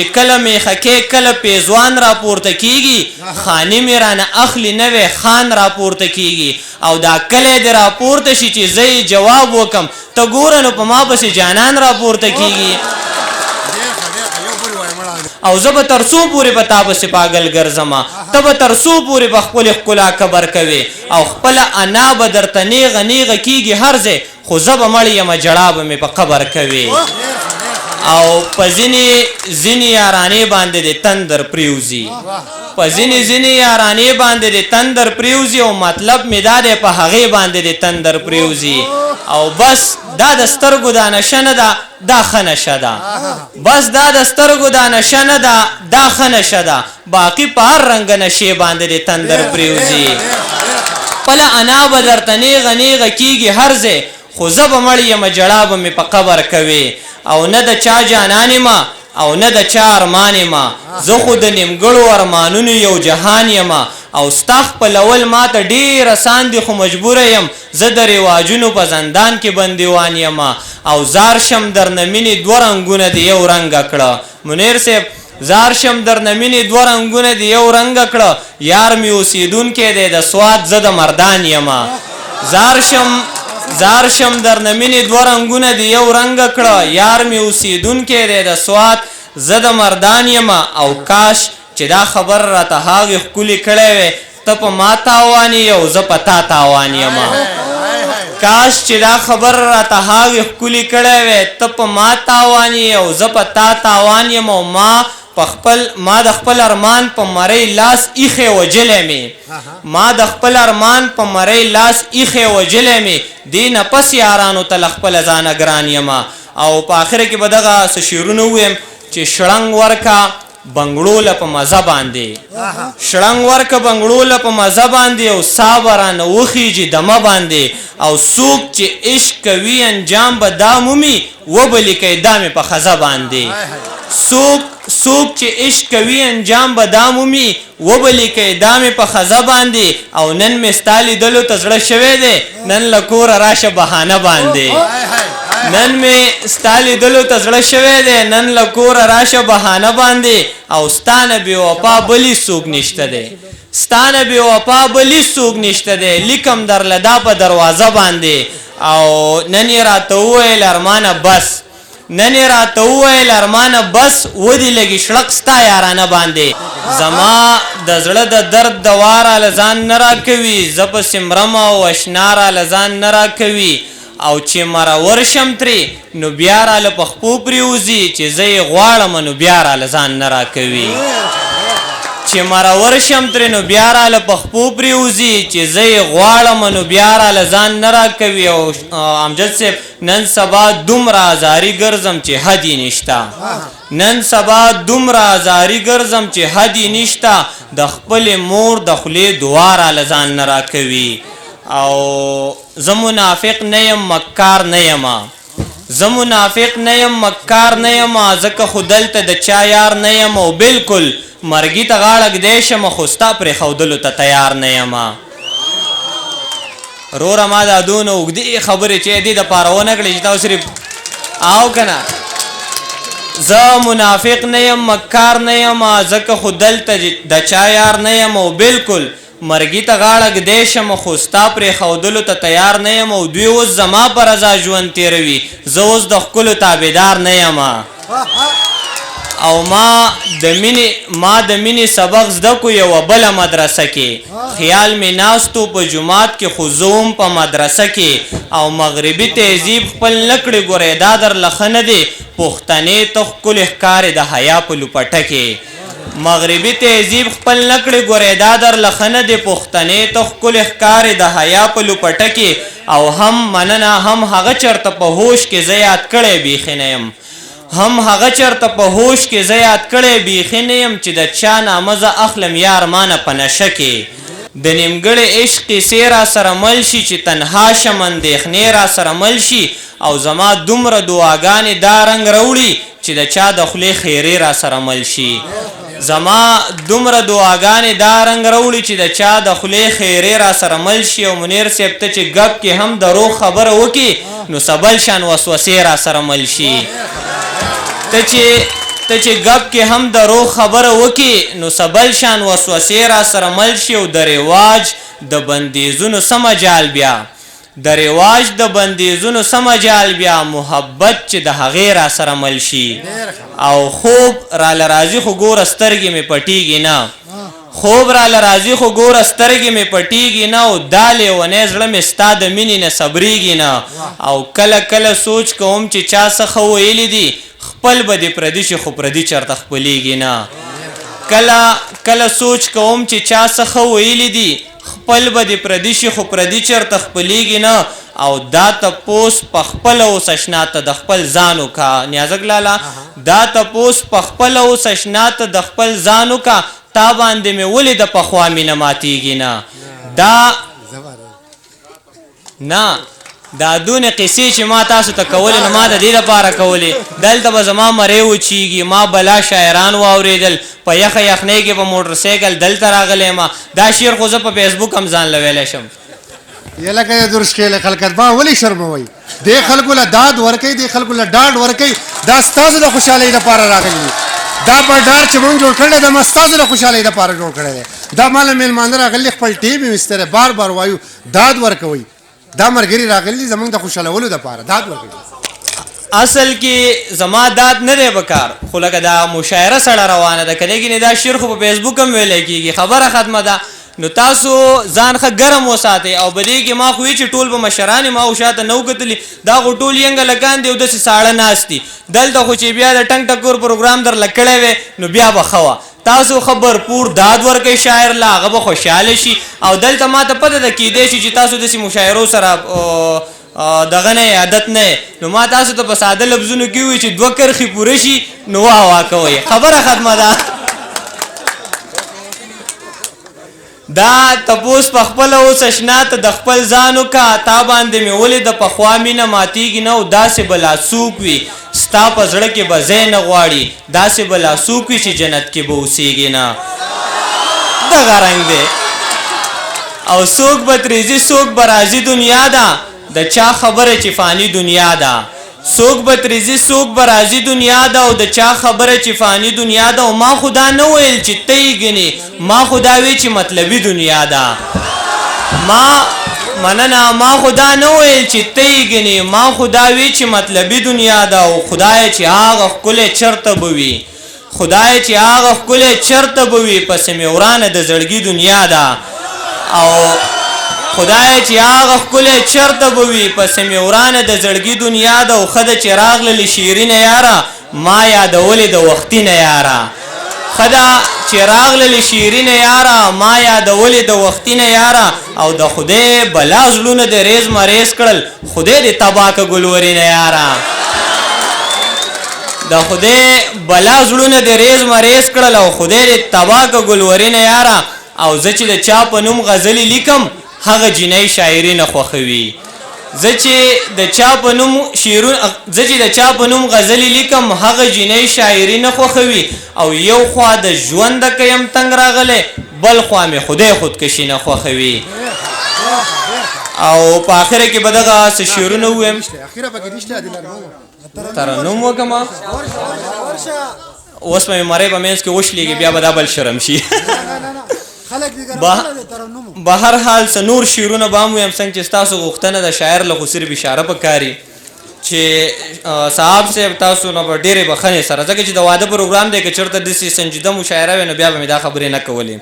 چې کله میخکې کله پیزوان را پورته کیږي خاني مې رانه اخلي نوی خان را پورته کیږي او دا کلی دې را پورته شي چې زه یې جواب وکم ته ګوره نو په ما پسې جانان را پورته کیږي او زه به تر څو پورې په تا پسې پاگل ګرځمه ته به تر څو پورې په خپلې ښکلا کبر کوې او خپله انا به درته نیغه نیغه کیږي هر ځای خو زه به مړ یمه جړا به مې په قبر کوې او په ځینې یارانې باندې د تندر پریوزي په ځینې یارانې باندې د تندر پریوزي او مطلب مې دا دی په هغې باندې د تندر پریوزي او بس دا د سترګو دا نشه نه ده دا ښه نشه ده بس دا د سترګو دا نشه نه ده دا ښه نشه ده باقي په هر رنګه نشې باندې د تندر پریوزي خپله انا به درته نیغه نیغه کیږي هر ځای خو زه به مړ یمه جړا به مې په قبر کوې او نه د چا جانان ما او نه د چا ارمان ما زه خو د نیمګړو ارمانونو یو جهان یم او ستا خپلول ما ته ډېر اسان دي خو مجبوره یم زه د رواجونو په زندان کې بندیوان یم او زار شم درنه مینې دوه رنګونه د یو رنګه کړه منیر صاحب زار شم درنه مینې دوه رنګونه د یو رنګه کړه یار مې اوسېدونکی دی د سوات زه د مردان یم زار شم درنه مینې دوه رنګونه د یو رنګه کړه یار مې اوسېدونکی دی د سوات زه د مردان یم او کاش چې دا خبر راته هغې ښکلې کړی وی ته په ما تاوان یې او زه په تا تاوان یم کاش چې دا خبر راته هغې ښکلې کړی وی ته په ما تاوان یې او زه په تا تاوان یم او ما د خپل ارمان په مرۍ لاس ایښی وجلی مې ما د خپل ارمان په مرۍ لاس ایښی وجلی مې دې نه پس یارانو ته له خپله ځانه ګران یم او په آخره کې به دغه څه شعرونه وویم چې شړنګ ورکه بنګړو له په مزه باندې شړنګ ورکه بنګړو له په مزه باندې او سا به رانه وخیږي دمه باندې او څوک چې عشق کوي انجام به دا مومي وبه لیکئ دا مې په ښځه باندې څوک چې عشق کوي انجام به دا مومي وبه لیکئ دا مې په ښځه باندې او نن مې ستا لیدلو ته زړه شوی دی نن له کوره راشه بهانه باندې نن مې ستا لیدلو ته زړه شوی دی نن له کوره راشه بهانه باندې او ستا نه بې وفا بلي څوک نشته دی ستا نه بې وفا بلي څوک نشته دی لیکم درله دا په دروازه باندې او نن یې راته وویل ارمانه بس نن یې راته وویل ارمانه بس ودې لږې شړک ستا یارانه باندې زما د زړه د درد دوا راله ځان نه راکوي زه پسې مرم او اشنا راله ځان نه راکوي او چې مرور شم ترې نو بیا راله په خپو پرېوځي چې زه یې غواړم نو بیا راله ځان نه راکوي چې مرور شم ترې نو بیا راله په خپو پرېوځي چې زه یې غواړم نو بیا راله ځان نه راکوي او امجد صاحب نن سبا دومره ازاري ګرځم چې حد یې نشته نن سبا دومره ازاري ګرځم چې حد یې نشته د خپلې مور د خولې دعا راله ځان نه راکوي او زه منافق نه یم مکار نه یم زه منافق نه یم مکار نه یم ځکه خو دلته د چا یار نه یم او بلکل مرګي ته غاړه ږدی شم خو ستا پرېښودلو ته تیار نه یم وروره ما دا دونه اوږدې خبرې چې دې دپاره ونه کړې چې تا صرف او که نه زه منافق نه یم مکار نه یم ځکه خو دلته د چا یار نه یم او بلکل مرګي ته غاړه ږدی شم خو ستا پرېښودلو ته تیار نه یم او دوی اوس زما په رضا ژوند تېروي زه اوس د ښکلو تابعدار نه یم او ما د مینې سبق زده کو یوه بله مدرسه کې خیال مې ناستو په جومات کې خو زه هم په مدرسه کې او مغربي تهذیب خپل نه کړې ګورې دا درله ښه نه دی پښتنې ته ښکلې ښکارې د حیا په لوپټه کې مغربي تهذیب خپل نه کړې ګورې دا درله ښه نه دی پښتنې ته ښکلې ښکارې د حیا په لوپټه کې او هم مننه هم هغه چېرته په هوش کې زه یاد کړی بیخي نه یم هم هغه چېرته په هوش کې زه یاد کړی بیخي نه یم چې د چا نامه زه اخلم یا ارمانه په نشه کې د نیمګړې عشق کیسې را سره مل شي چې تنها شم اندېښنې را سره مل شي او زما دومره دعاګانې دا رنګ راوړي چې د چا د خولې خیرې را سره مل شي زما دومره دعاګانې دا رنګ راوړي چې د چا د خولې خیرې را سره مل شي او منیر صاحب ته چې ګپ کې هم د روغ خبره وکړي نو سبل شان وسوسې را سره مل شي ته ته چې ګپ کې هم درو خبره وکې نو سبل شان وسوسې را سره مل شي او د رواج د بندیزونو څه مجال بیا د رواج د بندیزونو څه مجال بیا محبت چې د هغې را سره مل شي او خوب راله راځي خو ګوره سترګې مې پټېږي نه خوب راله راځي خو ګوره سترګې مې پټېږي نه او دا لیونی زړه مې ستا د مینې نه صبرېږي نه او کله کله سوچ کوم چې چا څه ویلي دي خپل به دې پردي شي خو پردي چېرته خپلېږي نه کله سوچ کوم چې چا څه ویلي دي خپل به دې پردي شي خو پردي چېرته خپلېږي نه او دا تپوس په خپله اوس اشنا ته د خپل ځان وکړه نیازک لالا دا تپوس په خپله اوس اشنا ته د خپل ځان وکړه تا باندې مې ولې د پخوا مینه ماتېږي نه دا دونه قصې چې ما تاسو ته کولې نو ما د دې لپاره کولې دلته به زما مرۍ وچیږي ما بلا شاعران واورېدل په یخه یخنۍ کې په موټرسایکل دلته راغلی ما دا شعر خو زه په فیسبوک هم ځان له ویلی شم یې لکه یې درست کړې خلکت ما ولې شرموئ دې خلکو له داد ورکوئ دې خلکو له ډاډ ورکوئ دا ستاسو د خوشحالۍ لپاره راغلي دي دا بردار چې مونږ جوړ کړی دا ما ستاسو د خوشحالۍ لپاره جوړ کړی دی دا ما له میلمانه راغلي خپل ټیم یې ویستی دی بار بار وایو داد ورکوئ دا ملګري راغلي دي زموږ د خوشحالولو دپاره داد ورکوي اصل کې زما داد نه دی بکار خو لکه دا مشاعره سره روانه ده که لیکن دا شعر خو په فیسبوک هم ویلی کېږي خبره ختمه ده نو تاسو ځان ښه ګرم وساتئ او بدې کې ما خو چې ټول به مشران ما او شاته نه وکتلي دا خو ټول ینګه لګان دي او داسې ساړه ناست دي دلته خو چې بیا د ټنګ ټکور پروګرام درله کړی وی نو بیا به ښه وه تاسو ښه بھرپور داد ورکوئ شاعر له هغه به خوشحاله شي او دلته ما ته پته ده کیدی شي چې تاسو داسې مشاعرو سره دغه نه عادت نه نو ما تاسو ته په ساده لفظونو کې ووایي چې دوه کرښې پوره شي نو واه کوئ خبره ختمه ده دا تپوس په خپله اوس اشنا ته د خپل ځان وکړه تا باندې مې ولې د پخوا مینه ماتېږي نه او داسې به لاسوک وي ستا په زړه کې به ځای نه غواړي داسې به لاسوک وي چې جنت کې به اوسېږي نه دغه رنګ دی او څوک به ترېځي څوک به راځي دنیا ده د چا خبره چې فاني دنیا ده څوک به ترېځي څوک به راځي دنیا ده او د چا خبره چې فاني دنیا ده او ما خو دا نه ویل چې ته یې ګنې ما خو دا وی چې مطلبي دنیا ده مننه ما خو دا نه ویل چې ته یې ګنې ما خو دا وی چې مطلبي دنیا ده او خدای چې هغه ښکلی چېرته به وي خدای چې هغه ښکلی چېرته به وي پسې مې ورانه د زړګي دنیا ده او خدای چې هغه ښکلی چېرته به وي پسې مې ورانه د زړګي دنیا ده او ښه ده چې راغللې شیرینه یاره ما یادولې د وختي نه یاره ښه ده چې راغللې شیرینه یاره ما یادولې د وختي نه یاره او د خدای بلا زړونه د ریز مریز کړل خدای دې تباه که ګلورینه یاره د خدای بلا زړونه د ریز مریز کړل او خدای دې تباه که ګلورینه یاره او زه چې د چا په نوم غزلې لیکم هغه جنۍ شاعري نه خوښوي زه چې د چا په نوم غزلې لیکم هغه جنۍ شاعري نه خوښوي او یو خوا د ژونده که یم تنګ راغلی بل خوا مې خدای خودکشي نه خوښوي او په آخره کې به دغه څه شعرونه ووایم ترنم وکړم اوس به مې مرۍ په منځ کې وشلېږي بیا به دا بل شرم شي به هر حال څه نور شعرونه به هم ویم څنګه چې ستاسو غوښتنه د شاعر له خو صرف اشاره پکاري چې صاحب صاحب تاسو نه به ډېرې بخښنې سره ځکه چې د واده پروګرام دی که چېرته داسې سنجیده مشاعره وي نو بیا به مې دا خبرې نه کولې